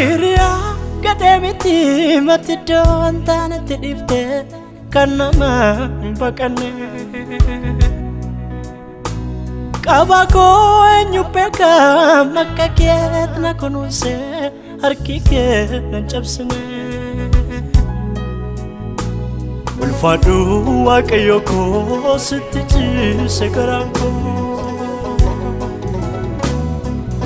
Hiriyaa gadhee miti mati iddoon taanatti dhiifte kan nama hin baqanne. Qaba koo eenyu beeka makka keet na kunuunse harki kee na cabsine. Ulfaadhu waaqayyo koo sitti ciise garaan koo.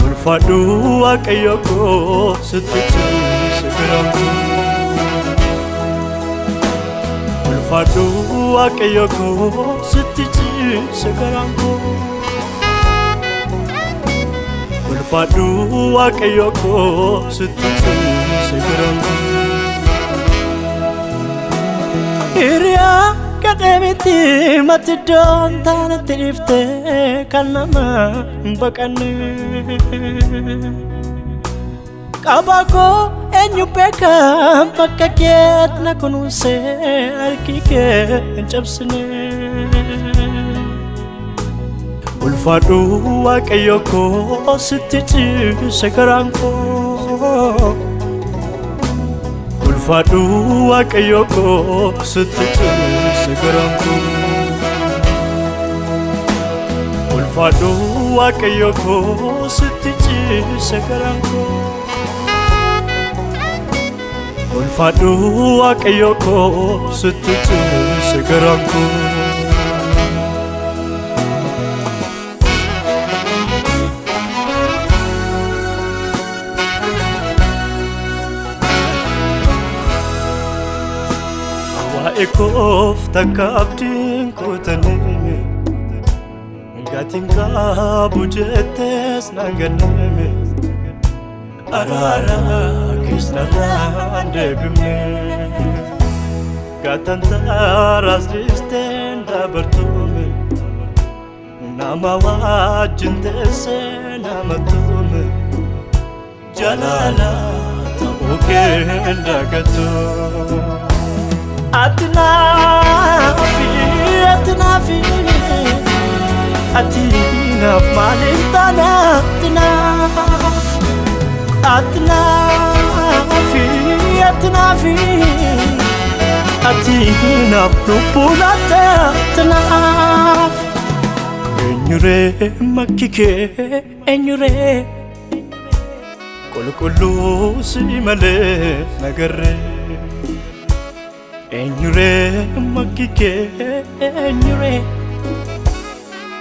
Ulfaadhu waaqayyo koo sitti ciise garaan koo. Ulfaadhu waaqayyo koo sitti ciise garaan koo. Ulfaadhu waaqayyo koo sitti ciise garaan koo. Hiriyaa gadhee miti mati iddoon taanatti dhiifte kan nama hin baqanne. Qaba koo eenyu beeka bakka keet na kunuunse harki kee hin cabsine. Ulfaadhu waaqayyo koo sitti ciise garaan koo. Ulfaadhu waaqayyo koo sitti ciise garaan koo. Ulfaadhu waaqayyo koo sitti ciise garaan koo. Ulfaadhu waaqayyo koo sitti ciise garaan koo. Ekoof takka abdiin kutannee gatiin qabu jettees naan ganname. Araara keessarraan deebifne gataan taaraas dhiisteen dabartume. Nama wajjin teessee nama tume jalaala ta'uu kee dagatu. Atinafi, atinafi, atinaf malintana atinaf. Atinafi, atinafi, atinaf lubulata atinaf. Enyure makike, enyure kolokolo si male nagarre. Enyure makike, enyure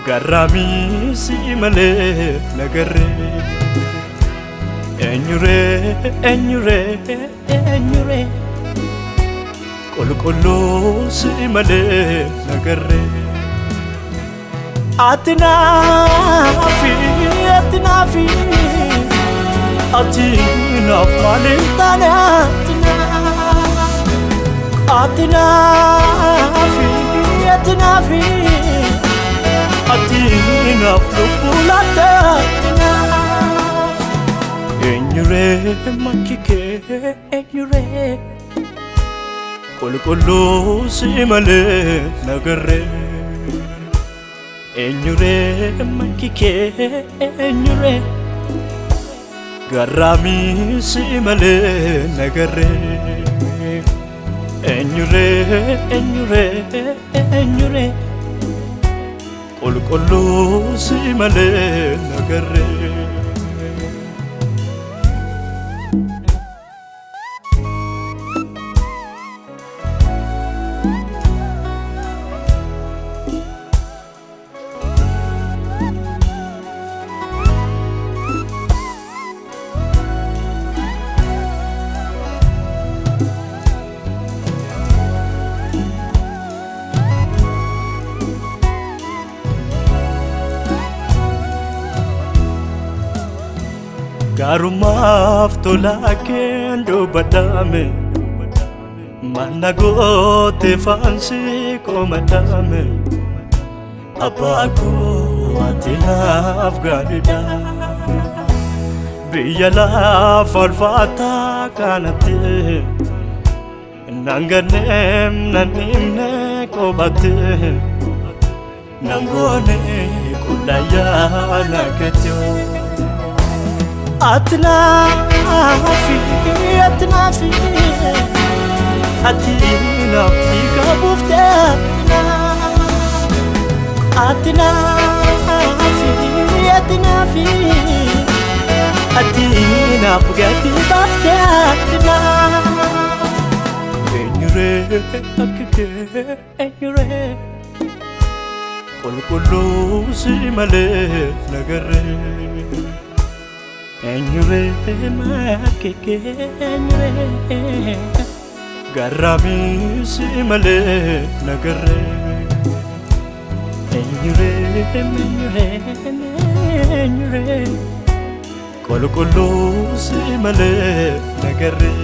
garami si male nagarre. Enyure, enyure, enyure kolokolo si male nagarre. Atinafi, atinafi, atinaf malintana atinaf. Atinafi, atinafi, atinaf lubulata atinaf. Enyure makike, enyure kolokolo si male nagarre. Enyure makike, enyure garami si male nagarre. Enyure, enyure, enyure kolokolo si male nagarre. Garumaaf tola kendo badame mana goote fansi ko madame. Abaku atinaaf gaadida biyya lafa ulfaata kanatti nanganeem nanimne qobate. Nangone kudaya naketyo. أتنافي أتنافي أتنافي كبوفتنا أتنافي أتنافي أتنافي كبوفتنا Enyure akike enyure Kulu si male nagare Enyure makike enyure Garami si male nagare Enyure enyure enyure Kulu si male nagare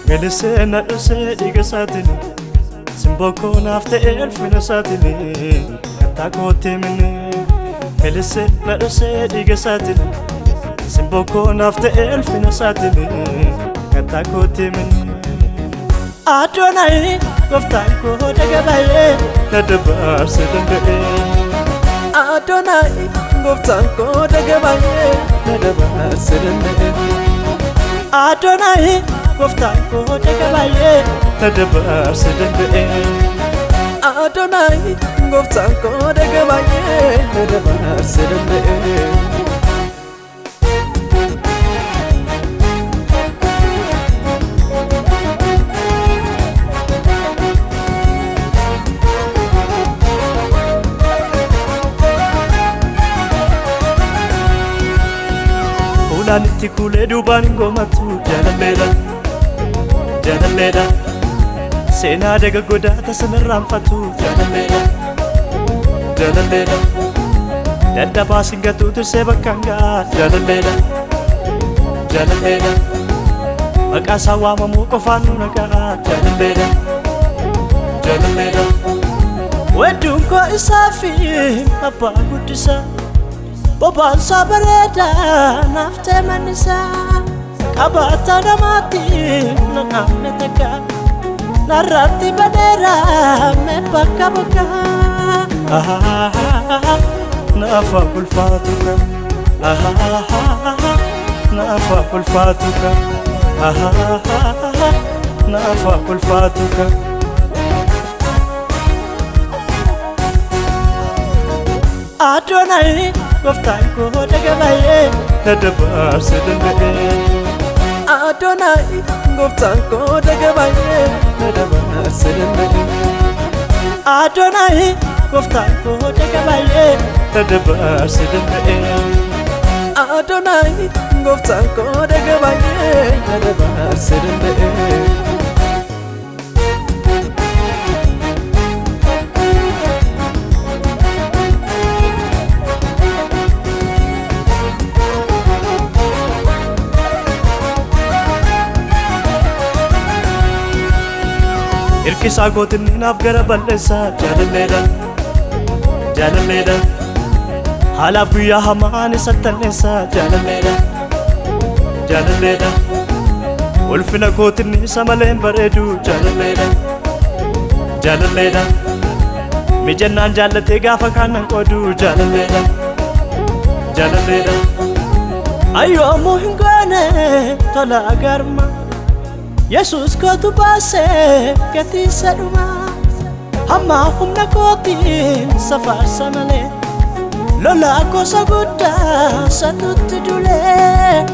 Melisena use digasatini Simboko nafte elfina satini Katakote mini Melisena use digasatini Simboko nafte elfina satini Katakote mini Adonai Goftanko dagabaye Nadabar sedembe Adonai Goftanko dagabaye Nadabar sedembe Adonai Goftanko dagabaye Nadabar sedembe Adonai Goftanko dagabaye Nadabar sedembe Nanitti kule duban gomatu jalaleda jalaleda Sena daga godata sanarran fatu jalaleda jalaleda Dadda basingatu turse bakanga jalaleda jalaleda Makasa wamamu kofanu naga jalaleda jalaleda Wedunko isafi apa gudisa Boban sabareda nafte manisa Kabata damati nangamne teka Narati badera me baka baka Nafa kulfatuka Nafa kulfatuka Nafa kulfatuka Adonai Goftanko dagabaye Nadabar sedembe Adonai Goftanko dagabaye Nadabar sedembe Adonai Goftanko dagabaye Nadabar sedembe Adonai Goftanko dagabaye Nadabar sedembe rakkisaa gootinni naaf gara balleessaa jaalalleedha jaalalleedha haalaaf guyyaa hamaan isa tanneessaa jaalalleedha jaalalleedha ulfina gootinni isa malee bareedu jaalalleedha jaalalleedha mijannaan jaallatee gaafa kaanan qoodu jaalalleedha jaalalleedha ayyoomuu hin goone tola agarma Yesus kootu baasee gatiisa dhumaa hamma humna kootiin safaarsa malee lolaa gosa guddaa satutti dulee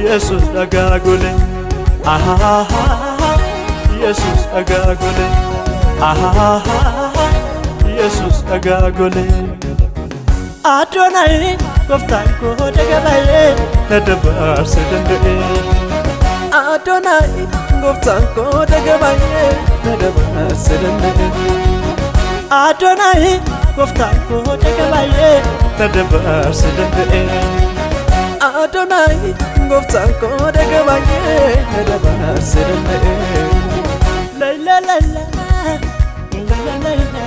Yesus dhagaa gole Yesus dhagaa gole Yesus dhagaa gole Adonai gooftaan koo dhagaa baay'ee na dabarse danda'e Adonai gooftaan koo dhagaa baay'ee na dabarse danda'e Adonai gooftaan koo dhagaa baay'ee na dabarse danda'e Adonai gooftaan koo dhagaa baay'ee na dabarse danda'e la la la la la la la la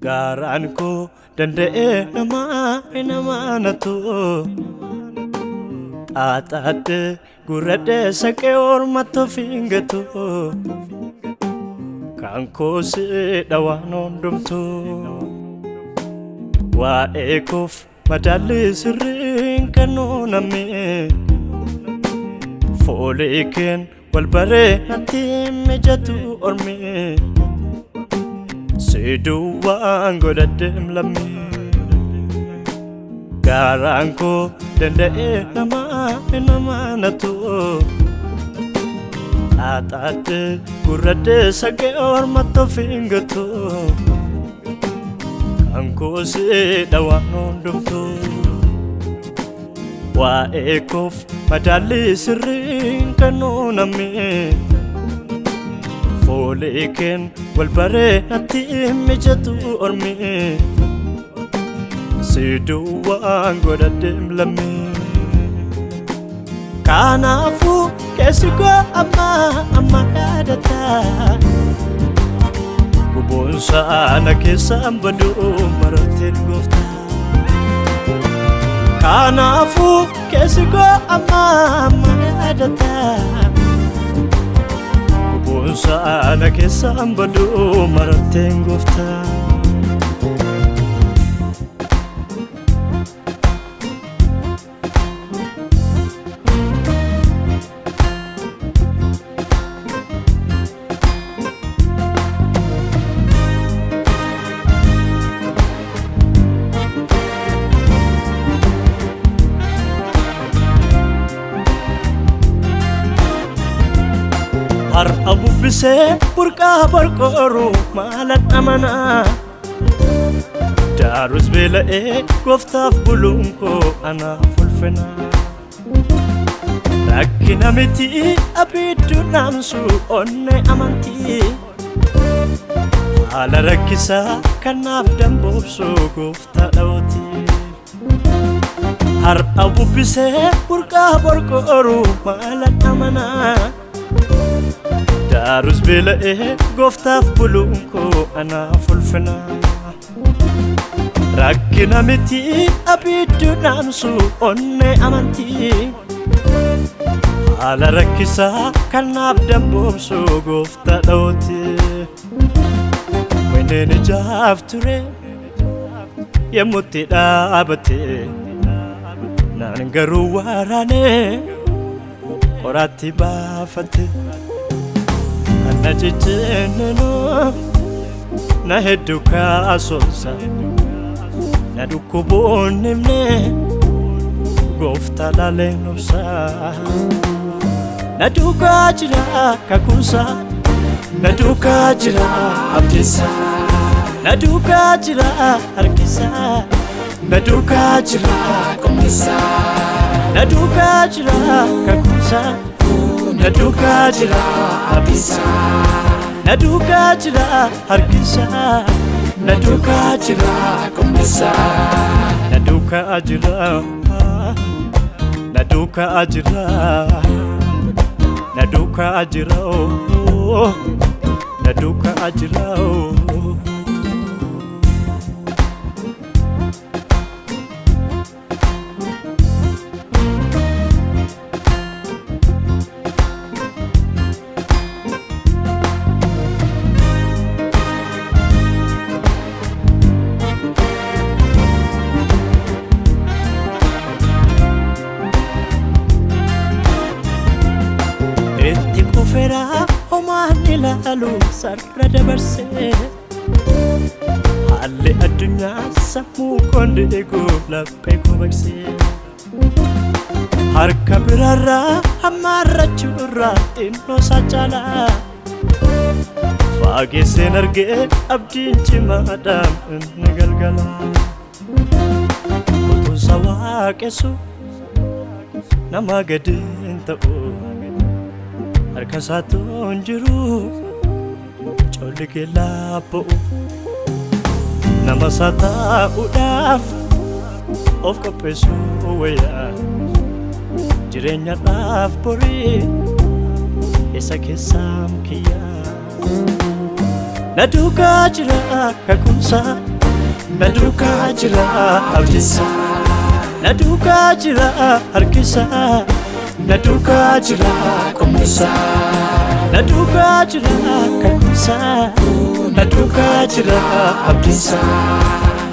Garaan koo danda'ee nama natu xaaxaadhe gurradhe saqee ormatti fingatu kan koo siidha waan hundumtu waa'ee koof madaalli sirriin kan uumame foolii keen wal baree natti mijatu ormi Siduwaan godhadheem lammii garaan koo danda'ee nama natu xaaxaadhe gurradhe saqee ormatti fingatu kan koo siidha waan hundumtu waa'ee koof madaalli sirriin kan uumame foolii keen wal baree natti mijatu ormi siduwaan godhadheem lammii kanaafuu keessi koo amma yaadata guboon saana keessaan baduu marateen gooftaa kanaafuu keessi koo amma yaadata Saana keessaan baduu marateen gooftaa Har'a bubbisee burqaa barqooru maalan amanaa Jaarus beela'ee gooftaaf buluun koo anaaf ulfina rakkina miti abiddu naamsu onne amantii haala rakkisaa kanaaf damboobsu gooftaa dhawooti Har'a bubbisee burqaa barqooru maalan amanaa Jaarus beela'ee gooftaaf buluun koo anaaf ulfina rakkina miti abiddu naamsu onne amantii haala rakkisaa kanaaf damboobsu gooftaa dhawooti wanneen ijaaf ture yemmutti dhaabate naan garuu waraanee qoratti baafate Anna jijjiirannoo na heddu kaasonsa na dhukkuboonnimne gooftaa laaleen obsaa na duukaa jira kakuusa na duukaa jira abdiisa na duukaa jira harkisa na duukaa jira qomisa na duukaa jira kakuusa na duukaa jira abdiisa na duukaa jira harkisa na duukaa jira qomisa na duukaa jira na duukaa jira na duukaa jira na duukaa jira Fera omani lalu sarra dabarse halle adunya samu konde ego lappe ko bakse harka birarra amarra churra tinno sajala fage senerge abdin chimadam nagalgala to sawa kesu namagadin ta'u harkasatu onjiru cholike lapo namasata udaf of kapesu waya jirenya daf pori esa kesam kiya naduka jira kakunsa naduka jira abdisa naduka jira harkisa na duukaa jira qomisa na duukaa jira kakuusa na duukaa jira abdiisa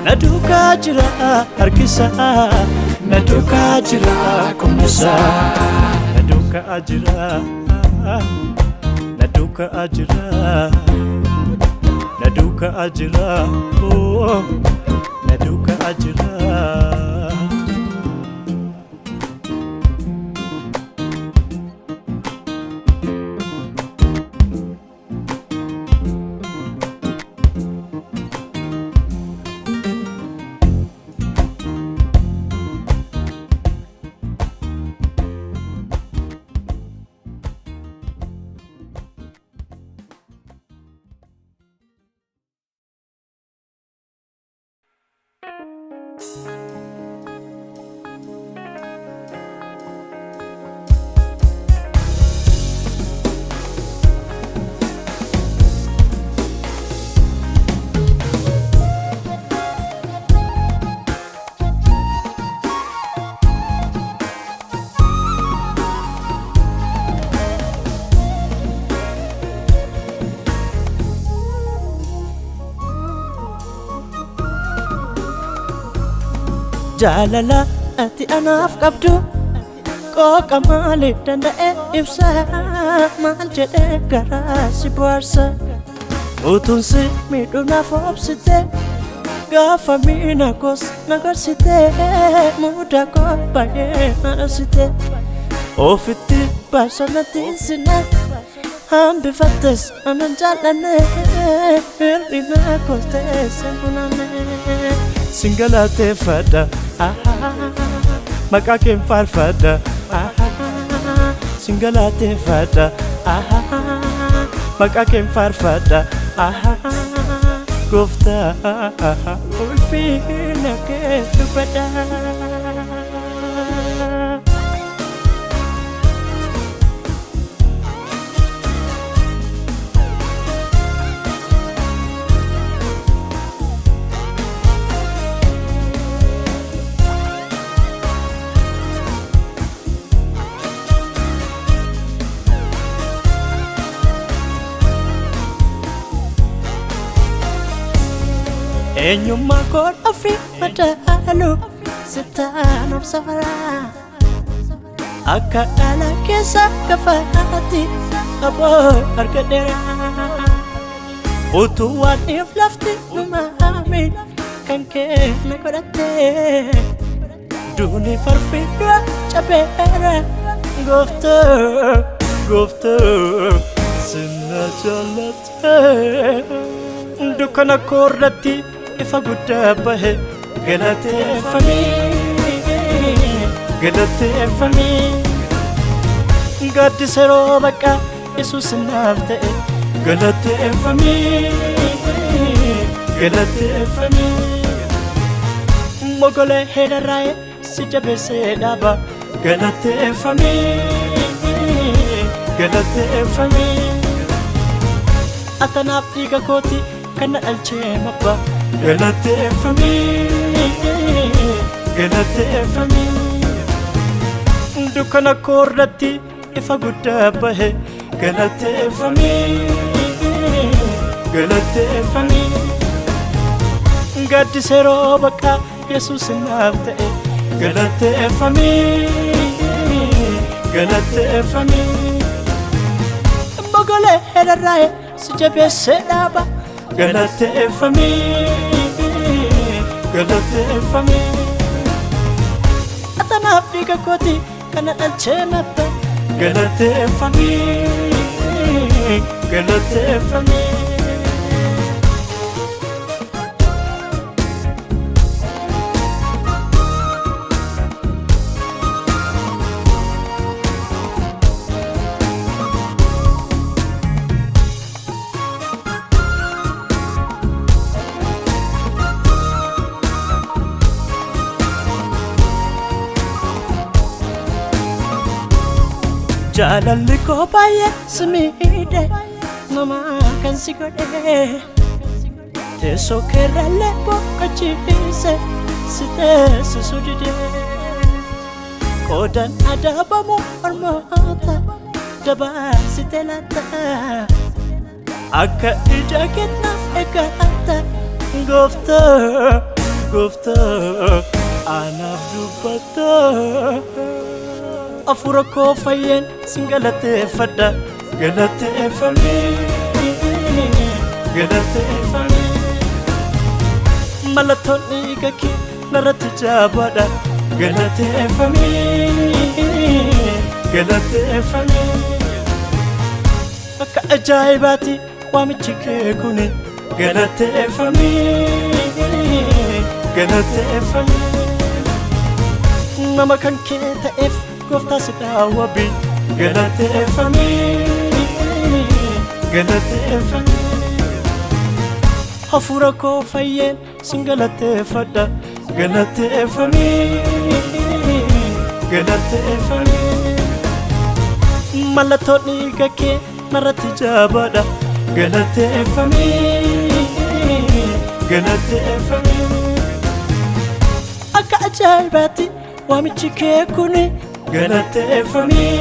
na duukaa jira harkisa na duukaa jira qomisa na duukaa jira na duukaa jira na duukaa jira na duukaa jira Jalala ati anaaf qabdu qoqa maaliif danda'e ibsa maal jedhee garaa si bohaarsa utuun si miidhuu naaf obsite gaafa miina koos nagarsite muda koo baay'ee nadhabsite ofitti baasonatti sine hambifattes anan jaallanne hir'ina koos ta'e sanfunanne singalateeffadha maqaa keen faarfadha singalateeffadha maqaa keen faarfadha gooftaa ulfina kee dubbadha Enyuma kod afi madalu setan of safara akka dala kesa kafati aboy harka dera utuu waan if lafti uumamin kan kenna godhattee duuni farfidha cabeera gooftaa sinna jaalattee dukkana koorratti ifa guddaa bahe galateeffamii gaaddisa yeroo bakka Yesuus naaf ta'e galateeffamii mogolee heedarraa'e si jabeessee dhaaba galateeffamii atanaaf dhiiga kooti kan na dhalchee mabba galateeffamii dukkana koorratti ifa guddaa bahe galateeffamii gaaddisa yeroo bakka Yesuus naaf ta'e galateeffamii mogolee heedarraa'e si jabeessee dhaaba galateeffamii atanaaf dhiiga kooti kan na dhalchee mabba galateeffamii jaalalli koo baay'ee si miidhe namaa kan si godhe teessoo keerrallee boqochiise si teessisu dide qoodan adabamu ormoota dabarsite laata akka ija kennaaf eeggata gooftaa anaaf dubbata afura koo fayyeen sin galateeffadha galateeffamii mallattoon dhiiga kee narratti jaabaadha galateeffamii akka ajaa'ibaati waamichi kee kuni galateeffamii nama kan kee ta'eef gooftaa si dhaawwabi galateeffamii hafuura koo fayyeen sin galateeffadha galateeffamii mallattoon dhiiga kee narratti jaabaadha galateeffamii akka ajaa'ibaatti waamichi kee kuni galateeffamii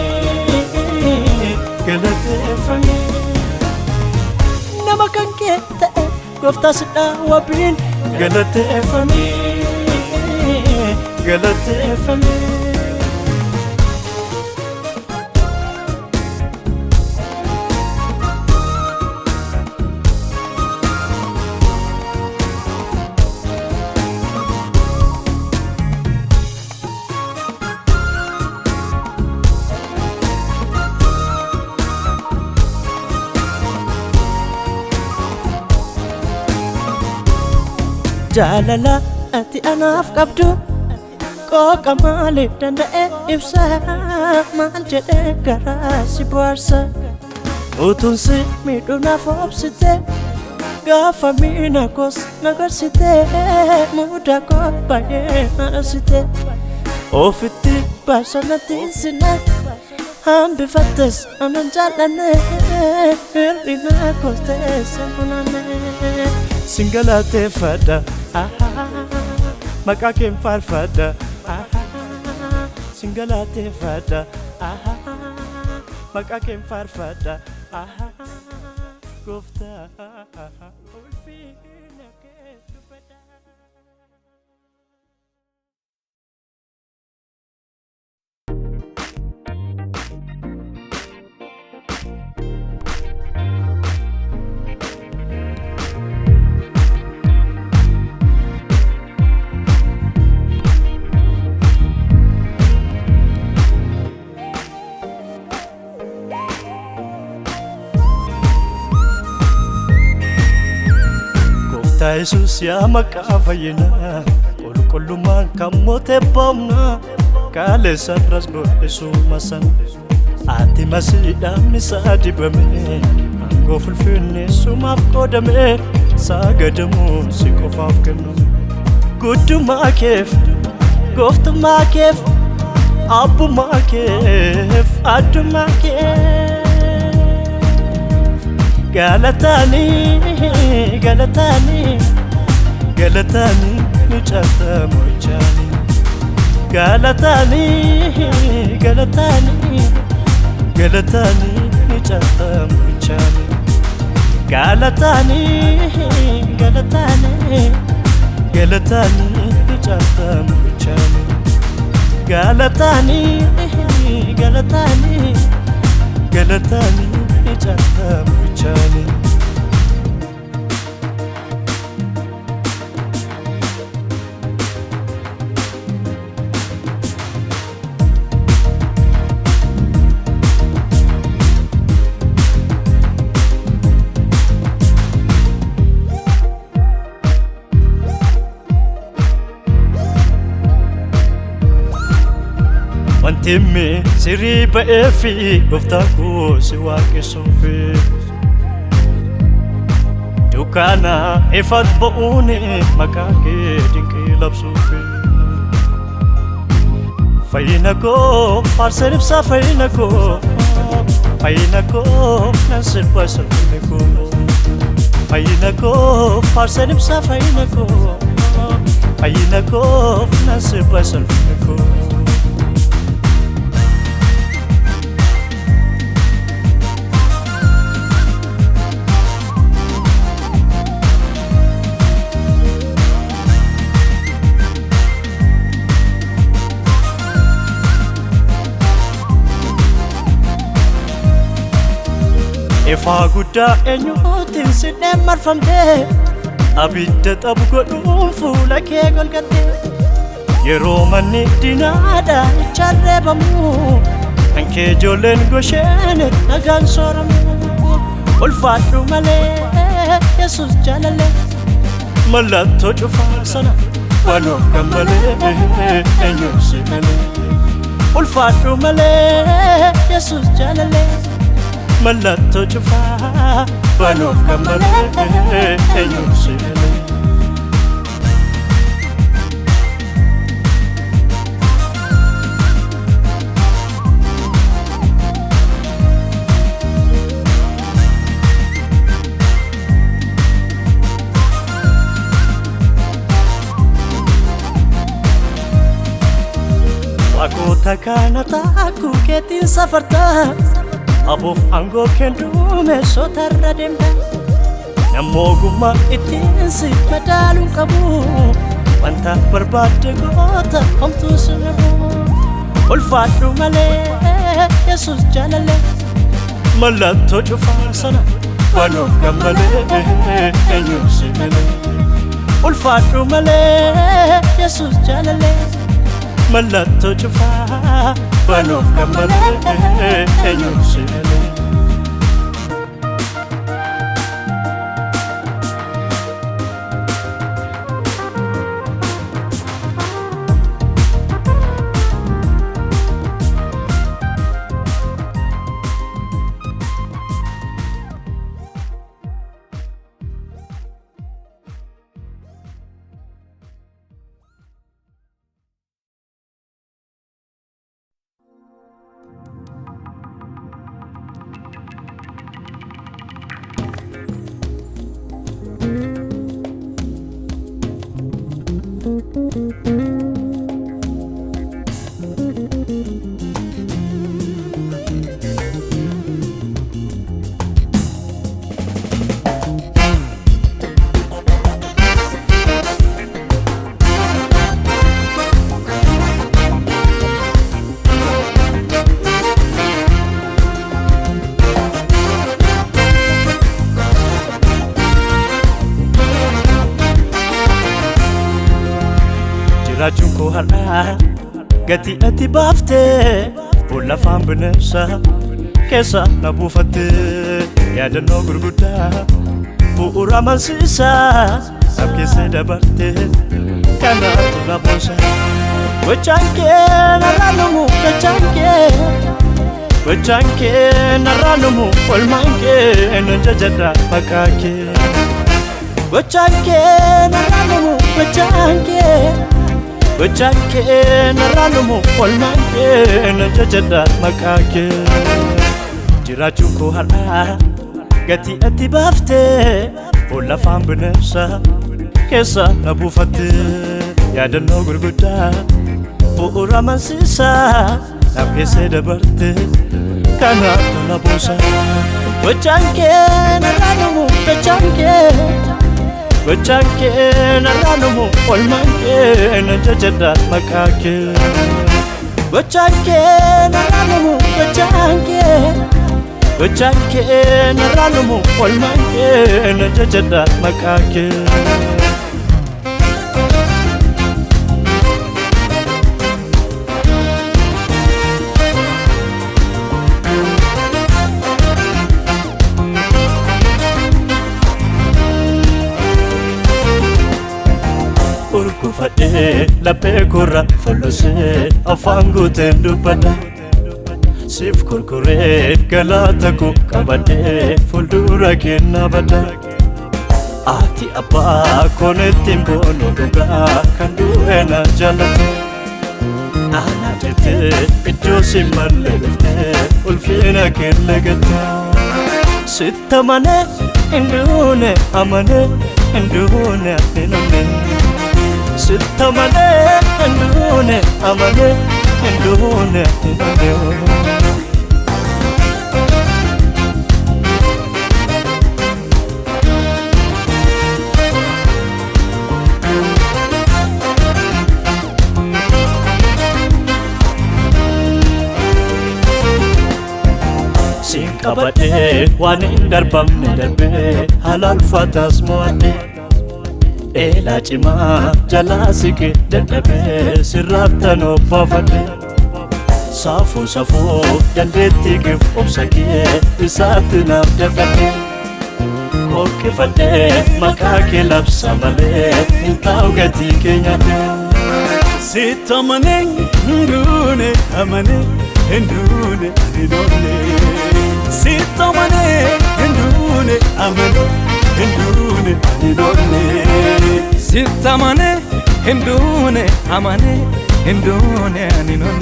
nama kan kee ta'e gooftaa si dhaawwabiin galateeffamii jaalala ati anaaf qabdu qooqa maaliif danda'e ibsa maal jedhee garaa si bohaarsa utuun si miidhunaaf obsite gaafa miina koos nagarsite muda koo baay'ee arsite ofitti baasanatti sina hambifattes anan jaallanne hir'ina koos ta'e sanfunanne sin galateeffadha maqaa kee faarfadha sin galateeffadha maqaa kee faarfadha gooftaa ulfina kee dubbadha. Jesus yaa maqaa fayyinaa qulqullummaan kan moote boomna kaleessa irras godhisuma sana ati masiidhaan isaa dibame aangoo fulfinneessumaaf qoodame saagadamuun si qofaaf kenname guddummaa keef gooftummaa keef abbummaa keef addummaa keef galatanii galatanii galatanii ni caaltamochaanii galatanii galatanii galatanii ni caaltamochaanii galatanii galatanii galatanii ni caaltamochaanii galatanii galatanii galatanii ni caaltamochaanii Wantimi siri ba'eefi gooftaa koo si waaqessuufi dukkaana ifat ba'uuni maqaa kee dinqii labsuufi fayyina koo faarsan ibsaa fayyina koo nan sirba salphina koo fayyina koo faarsan ibsaa fayyina koo nan sirba salphina koo Ifa guddaa eenyuutiin sidheen marfamtee abidda xabu godhuun fuula kee golgattee yeroo manni dinaadhaa icharreebamu kan kee ijoolleen gosheen nagaan sooramu ulfaadhu malee Yesuus jaalalee mallattoo cufaa sana waan of kan malee eenyuun si malee ulfaadhu malee Yesuus jaalalee mallattoo cufaa waan of kan malee eenyuun si malee Waaqota kana taakuu keetiin safartaa Aboof aangoo kennuume sootarra deemta nammoo ogummaa ittiin si madaaluun qabu wanta barbaadde goota homtuu si dhabu ulfaadhu malee Yesuus jaalalee mallattoo cufaa sana waan of kan malee eenyuun si malee ulfaadhu malee Yesuus jaalalee mallattoo cufaa waan of kan malee eenyuun si malee Jiraachuun koo har'aa gatii ati baaftee fuula afaan bineensa keessa na buufattee yaadannoo gurguddaa bu'uura amansiisaa abke se dabarte kana tula bosa Wachanke naranumu Wachanke naranumu olmanke njajada makake Wachanke naranumu Wachanke naranumu olmanke njajada makake Jirachun ko hala gati ati bafte ola fambnesa kesa nabufate yadanno gurguda Bu'uura mansiisaa abke se dabarte kana tula bosa Wachanke naranumu Wachanke naranumu olmanke njajada makake Wachanke naranumu Wachanke naranumu olmanke njajada makake Urkufade la pekora folose afangu tendubada Sif kurkure galata ko kabade fuldura kenabada Ati apa konetim bono duga kandu ena jalate Ana jete ijo simalle lefte ulfina kellegata Sittamane indune amane indune atinone Sittamane indune amane indune atinone Kabade wanin darbamne darbe halal fatas moade Ela cima jalasike dadhabe sirratano bafade Safu dandetti gif obsake isatina dafade Kokifade makake lapsa male intau gati kenyade Sittamane ndune amane ndune adidone Sittamane indune amane indune adidone Sittamane indune amane indune adidone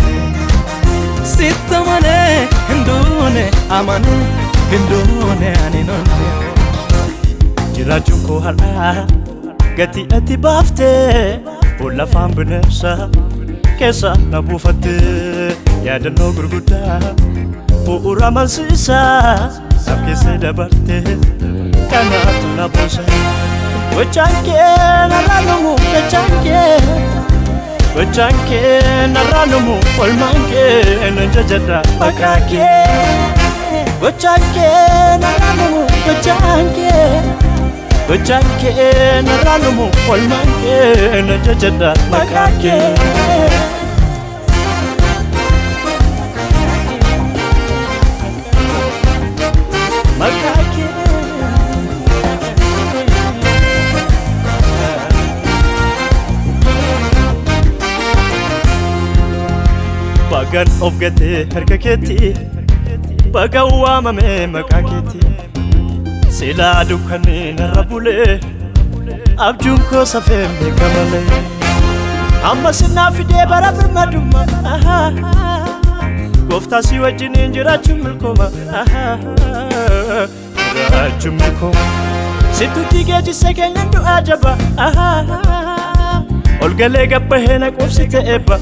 Sittamane indune amane indune adidone Jirachun ko hala gati ati bafte ola fambnesa kesa nabufate yadanno gurguda Bu'uura mansiisaa abke se dabarte kana tula bosa Wachanke naranumu Wachanke naranumu olmanke njajada makake Wachanke naranumu Wachanke naranumu olmanke njajada makake Bagan of gate herkaketi Bagawa mame makaketi Sila dukani narabule Abjunko safem kamale Amma sinna fide barabir maduma Gofta si wajini jirachum milkoma Jirachum milkoma Situ tige jise ndu ajaba Olgale gabbahena qofsite eba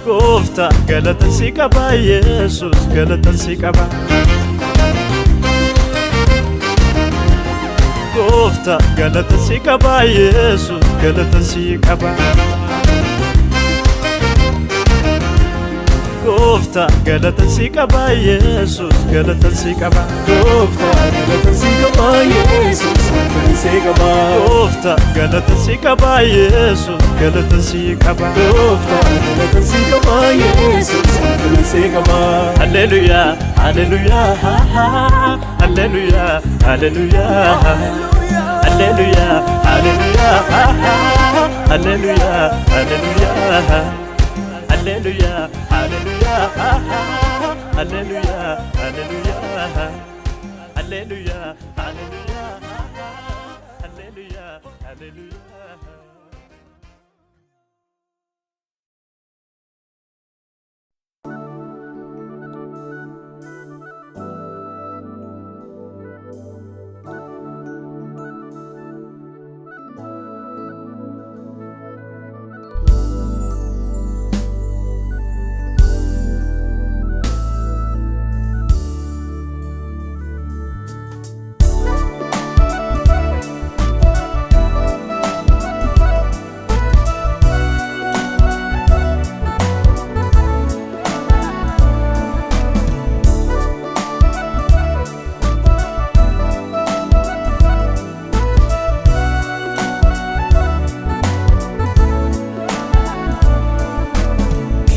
Gofta galatan si qaba Yesus galatan si qaba Gofta galatan si qaba Yesus galatan si qaba Gofta galatan si qaba Yesus galatan si qaba Gofta galatan si qaba Yesus galatan si qaba Gofta galatan si qaba Yesus galatan si qaba Gofta galatan si qaba Yesus galatan si qaba Hallelujah hallelujah hallelujah hallelujah Hallelujah, hallelujah, hallelujah, hallelujah, hallelujah, hallelujah, hallelujah, hallelujah, hallelujah, hallelujah, hallelujah, hallelujah.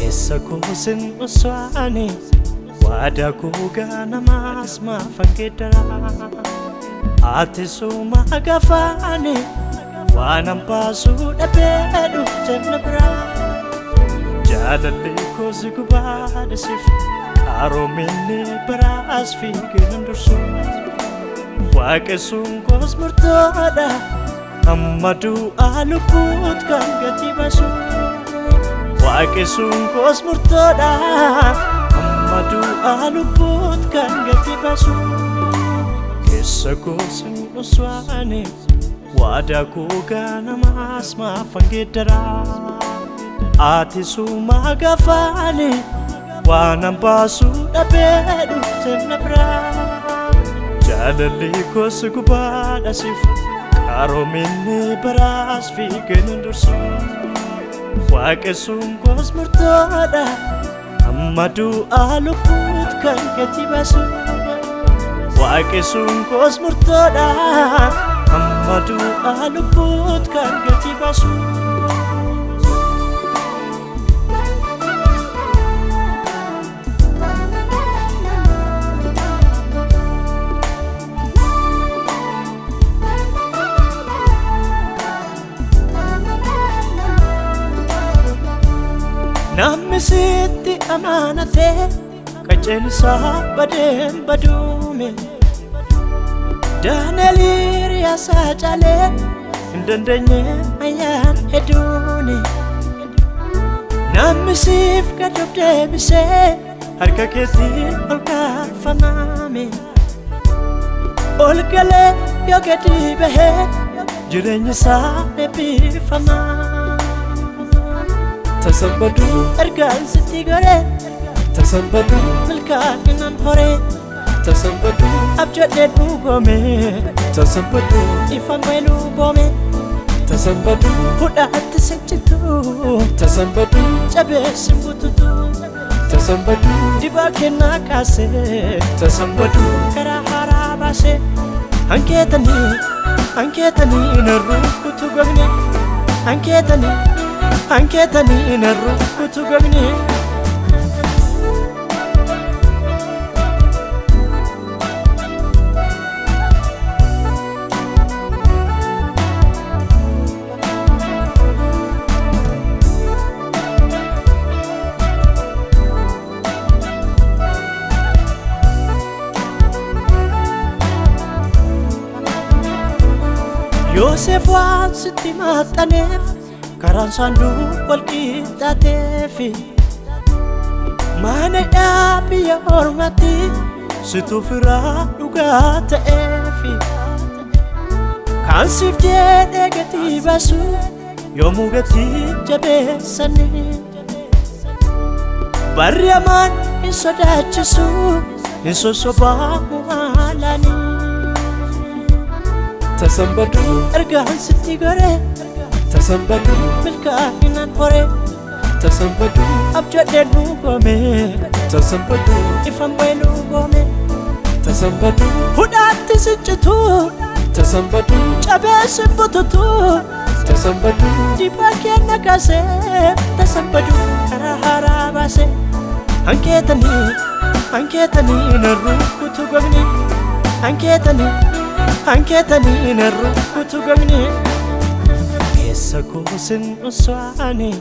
Sakusin uswani wada kuga namas mafangedara ati suma agafani wanam pasu dabedu tenabra jalalle kozugubada sif aromini beras fikin dursu waqesun kosmurtada amadu aluput kan gatibasu Waqesun kosmurtada amadu aluput kan gatibasu Kessa kosin uswani wada kuga namas mafangedara ati suma gafani wanam pasu dabedu tenabra jalalle kosugubada sif karomini beras fikin dursu Waqesun kosmurtada amadu aluput kan gatibasu Waqesun kosmurtada amadu aluput kan gatibasu Namisitti amanate qacelsa badem badume Danelir ya sajale indandanye ayan hedune Namisif kaduf debise harka keti olkarfaname Olkale yogeti behe jirenya sa nebifama Tasambadu ergan sitti gore Tasambadu milkanan hore Tasambadu abjode bugome Tasambadu ifan welu bome Tasambadu hudat sechitu Tasambadu chabe simbututu Tasambadu dibakena kase Tasambadu karahara base anketani narukutu gogne anketani narukutu gogne Yosef wan sitti maxxaneef karaan saanduu walqixxaateefi mana biyya ormatti situ firaa dhugaa ta'eefi kan siif jedhee gatii baasu yoomuu gatii jabeessanii barri hamaan hin sodaachisu hin sossobaamu haalanii Tasambadu ergaan sitti gore Tasambadu milkaa'inan hore Tasambadu abjodhee dhugome Tasambadu ifan welu bome Tasambadu hudhaatti siccitu Tasambadu cabee simbututu Tasambadu dibaa kenna kaase tasambadu karaa haaraa baase hankeetanii narrukutu gomni hankeetanii Anketanii na rukutu gamni keessa koosin oswaani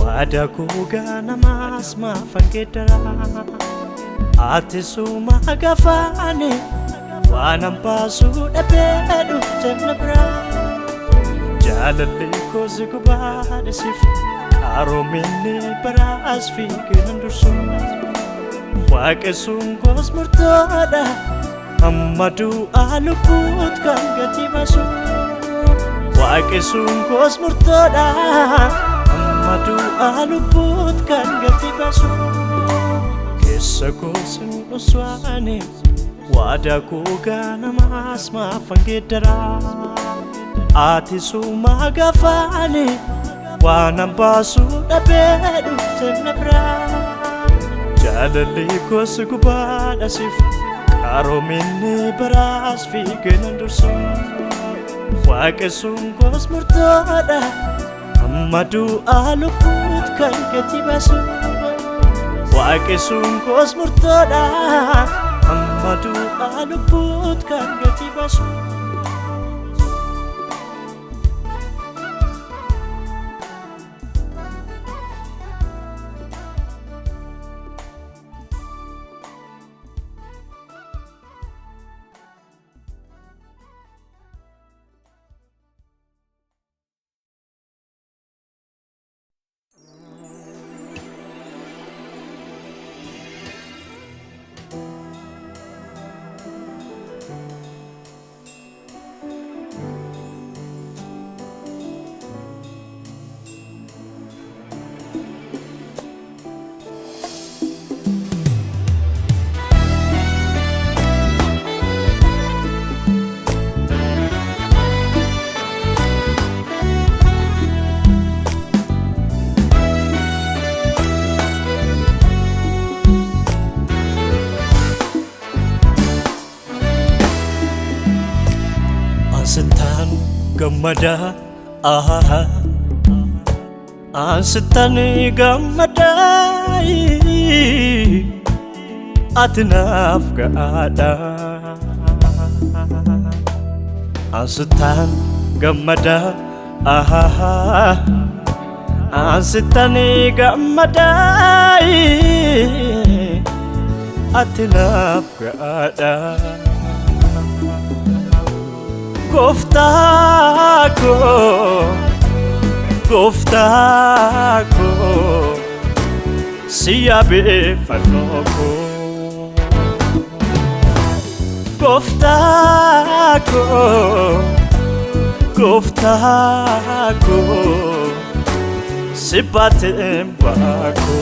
waada koo ganamas maafangedara ati suma gafaani waan ambaasu dhabee dhufte na biraa jaalallee koosi gubaadhe siif qaroominni baraas fiigeen dursu waaqessuun koos murtoodha Amadu alubut kan gati basu waaqessuun koos murtoodha Amadu alubut kan gati basu keessa koosin oswaani waada koo ganamas maafangedara ati suma gafaani waan ambaasu dhabee dhufte na biraa jaalallee koos gubaadhe siif qaroominni baraas fiigeen dursu waaqessuun koos murtoodha Amadu alubut kan gati basu waaqessuun koos murtoodha Amadu alubut kan gati basu Ansitan gamada Ansitan gamada Atinaf gaada Ansitan gamada Ansitan gamada Atinaf gaada Goftako siyabe fanoko Goftako sibatem bako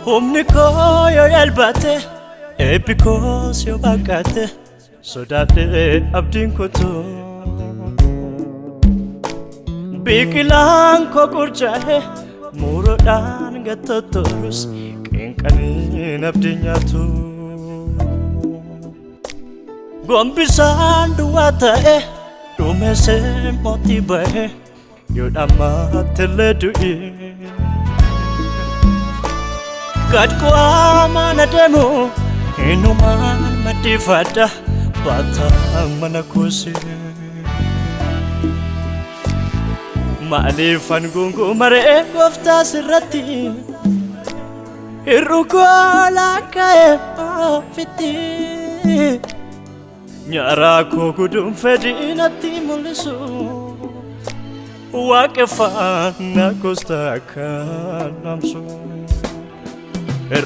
Humni koo yoo yalbate eebbi koos yoo baqqate sodaadhee abdiin kotoo biqilaan koo qurcaa'e muroodhaan gattottorus qeenqaniin abdiin nyaatu gombisaan duwwaa ta'e dhumeessee mootii ba'e yoo dhammaattillee du'e Gadko amana demo inuman madifada bata mana kusi Malifan gungu mare gofta sirati Irruko lakae fiti Nyara ko gudum fedinati mulisu Wakefana kostakan namsu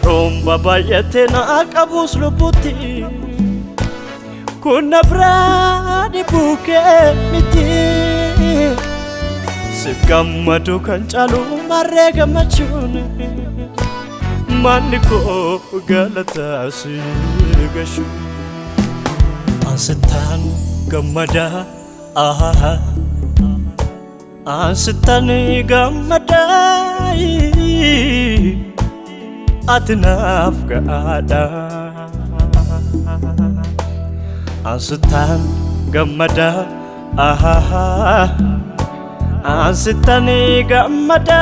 Romba bayate na akabus luputi Kuna bradi buke miti Sit gammadu kan calu marre gammachun Manni ko galata sigashu Ansitan gammada Ansitani gammada atinaaf gaadha ansitan gammada ansitani gammada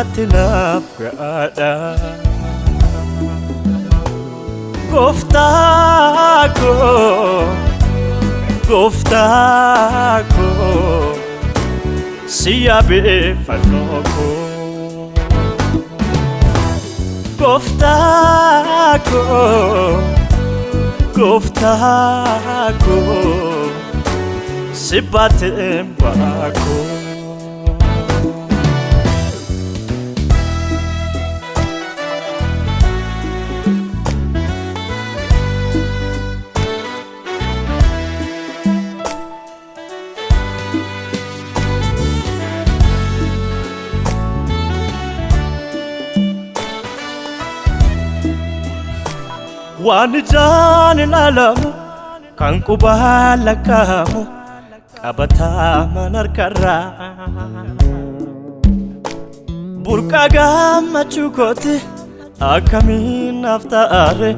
atinaaf gaadha Goftako siyabe fanoko Goftako sibate mbako Wanijan ilalamu kan qubala kamu qabataman harkarra burqa gammachuu kooti akkamiin naaf ta'are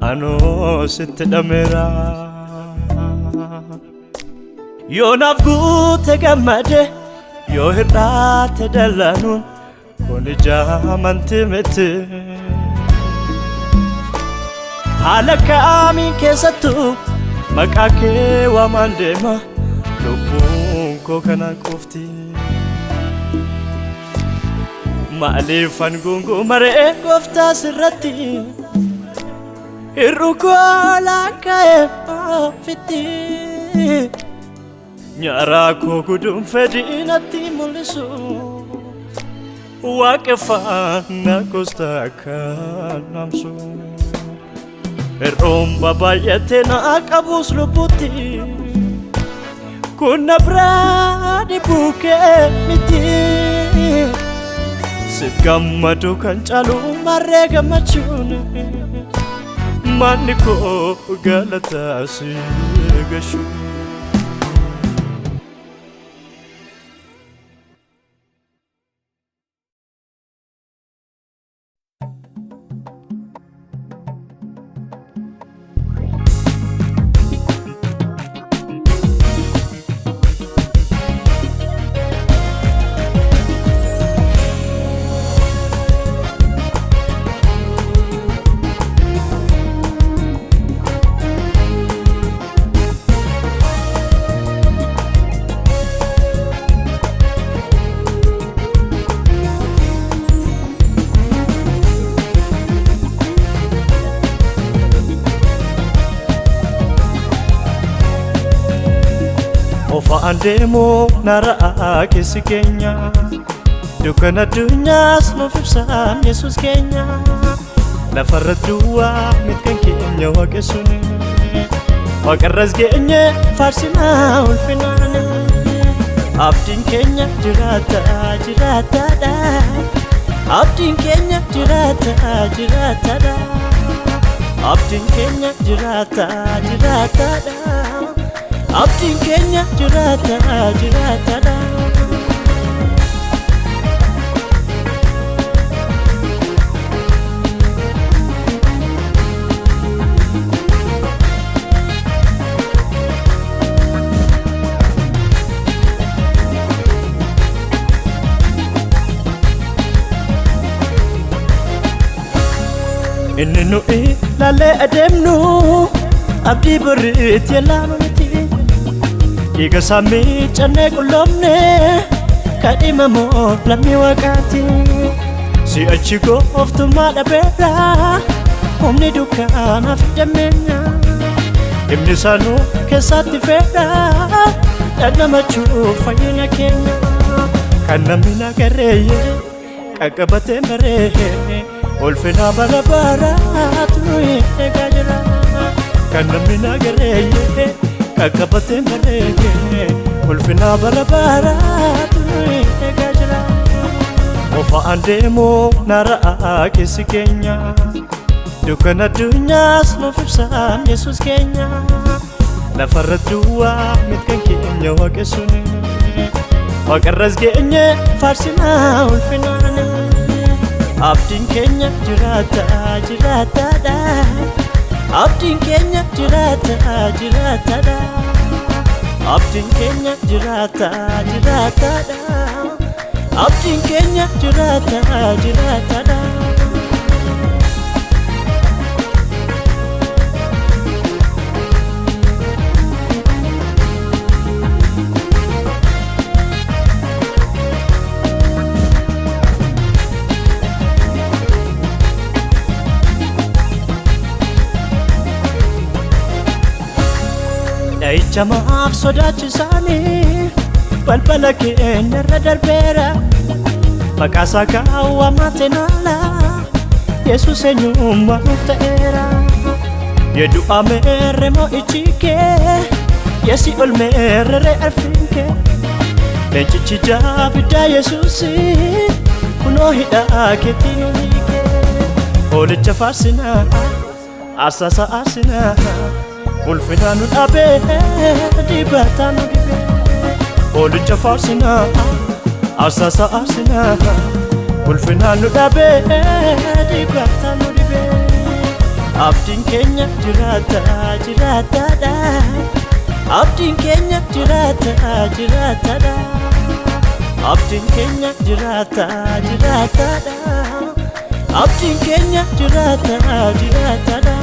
anoo sitti dhameera yoo naaf guute gammade yoo hir'aate dallanuun kun ijaamanti miti haala kamiin keessattu maqaa kee waamaan deema lubbuun koo kanaan qofti maaliifan gungumaree gooftaa sirratti hir'uu koo laaka'ee ofitti nyaaraa koo guduun fedhii natti mul'isu waaqeffannaa koos takkaan namsu Romba baay'ate na qabus lubbuutti kun na biraani buukee miti sit gammadu kan caalu marree gammachuun manni koo galataa si gashu Andemo naraa keessi keenya dukkana addunyaas nuuf ibsaan Yesuus keenya lafarra duwwaa mitkan keenya waaqessuun waaqarras geenye faarsinaa ulfinaane abdiin keenya jiraataadha abdiin keenya jiraataadha abdiin keenya jiraataadha abdiin keenya jiraataadha inni nuyi laalee adeemnu abdii boriitti yaalaa miti dhiiga samii cannee qulloomne kadhimamoo lammii waaqaati si'achi gooftummaa dhabeera humni dukkaanaaf dammeenya himni saanuu keessatti feedha dhandhamachuuf fayyina keenya kan namni nagarreeyye qaqqabatee maree ulfina bara baraatu eegaa jira kan namni nagarreeyye qaqqabatee maree ulfina bara baraatu eegaa jira ofa andeemoo naraa keessi keenya dukkana addunyaas nuuf ibsaan Yesuus keenya lafarra duwwaa mitkan keenya waaqessuun Waaqarras geenye faarsinaa ulfinaan abdiin keenya jiraataadha abdiin keenya jiraataadha abdiin keenya jiraataadha abdiin keenya jiraataadha Jamaaf sodaachisaanii balbala keenyarra darbeera maqaa isaa kaawwamate naala Yesuus eenyummaa nuuf ta'eera yedu'a meerre mo'ichi kee yesi ol meerre arfiin kee leencichi jaabiddaa Yesuusi kunoo hidhaa keetti nu hiike hoolicha faarsinaa aarsaa aarsinaa ulfinaan nu dhaabee dibata nu dhibee hoolicha faarsinaa aarsaa aarsinaa ulfinaan nu dhaabee dibata nu dhibee abdiin keenya jiraataadha abdiin keenya jiraataadha abdiin keenya jiraataadha abdiin keenya jiraataadha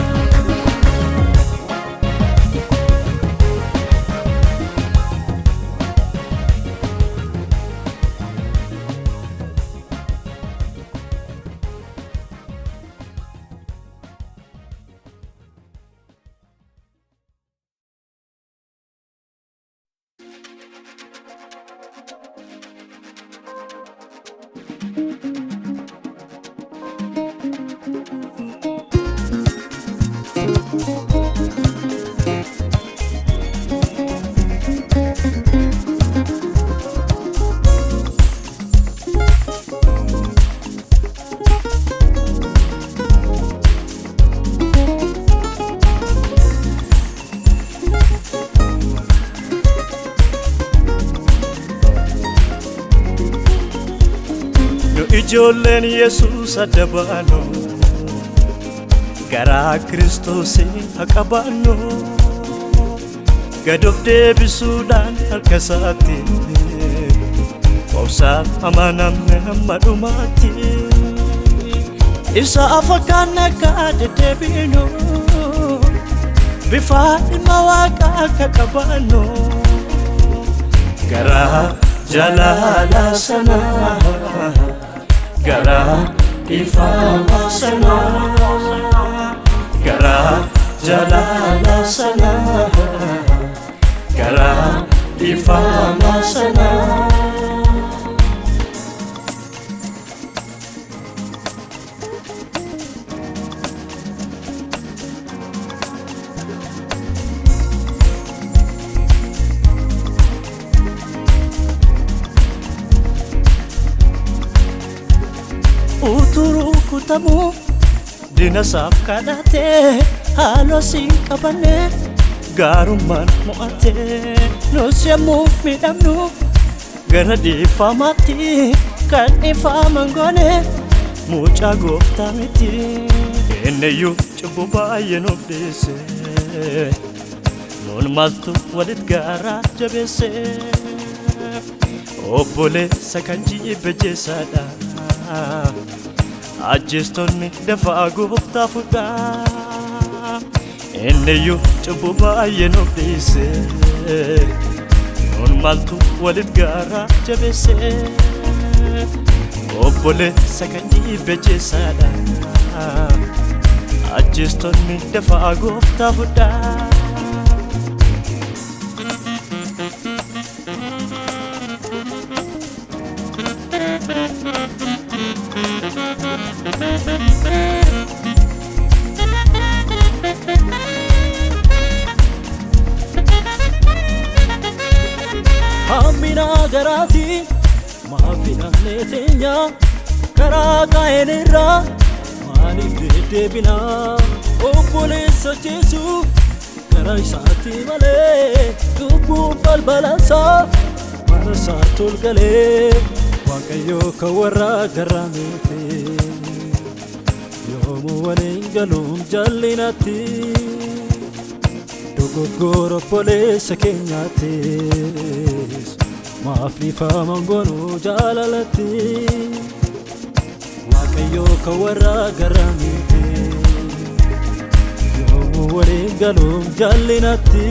Ijoolleen Yesuus adda baanu garaa Kiristoosiin haa qabaannu gad of deebisuudhaan harka isaatti obsaan amanamne hamma dhumaatti isaa fakkaanne akka deddeebinu bifa ilma Waaqaa akka qabaannu garaa jaalala sanaa Gara ifama sana Gara jalala sana Gara ifama sana Uturu kutamu dina saaf kadhate haaloo si qabane gaarummaan mo'ate nus yommuu miidhamnu gara dhiifamaatti kan dhiifaman goone mucaa gooftaa miti eenyuyyuu cubbuu baay'ee nuuf dhiise nuun maaltu walit gaaraa jabeesse obboleessa kan jibbe jeessaadha ajjeestonni dafaa gooftaa fudhaa eenyuyyuu cubbuu baay'ee nuuf dhiise nuun maaltu walit gaaraa jabeesse obboleessa kan jibbe jeessaadha ajjeestonni dafaa gooftaa fudhaa Hamina garati maafina netenya karaka enira mani dedebina obboleessa Jeesu gara isaatti malee dubbuun balbalansa saatul galee Waaqayyoo kan warra garraamite yoomuu waliin galuun jallinatti dogoggora obboleessa keenyaattis maaf dhiifaman goonuu jaalalatti Waaqayyoo kan warra garraamite yoomuu waliin galuun jallinatti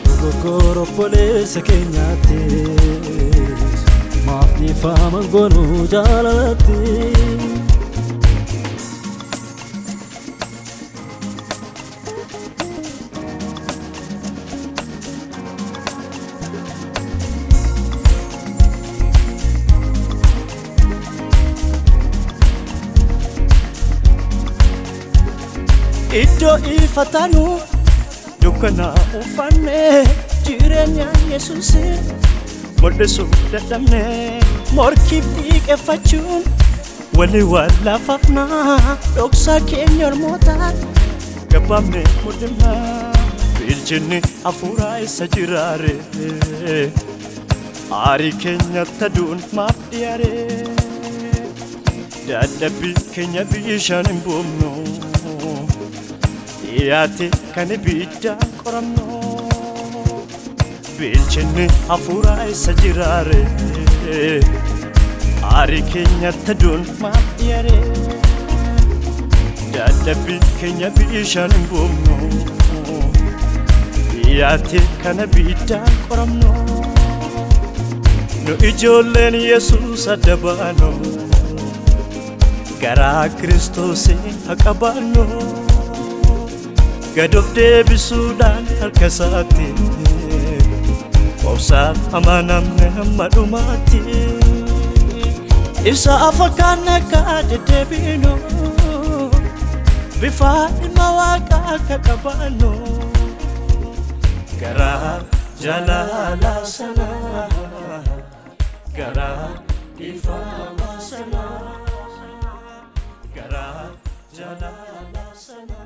dogoggora obboleessa keenyaattis maaf dhiifaman goonuu jaalalatti Iddoo ifatanu dukkana uffanne jireenya Yesuusin mul'isuu dadhabne morkiif dhiqeffachuun walii wallaafafna dhoksaa keenya ormootaa gabaabne mul'ifna bilchinni hafuuraa isa jiraare aarii keenyatti aduun maaf dhiyaare dadhabbii keenya bishaan hin buufnu dhiyaate kan ibiddaan qoramnu bilchinni hafuuraa isa jiraare aarii keenyatti aduun maaf dhiyaare dadhabbii keenya bishaan hin buufnu dhiyaate kan ibiddaan qoramnu nu ijoolleen Yesuus adda baanu garaa Kiristoosiin haa qabaannu gad of deebisuudhaan harka isaatti obsaan amanamne hamma dhumaatti isa fakkaanne akka deddeebinu bifa ilma Waaqaa akka qabaannu garaa jaalala sana garaa dhiifama sana garaa jaalala sana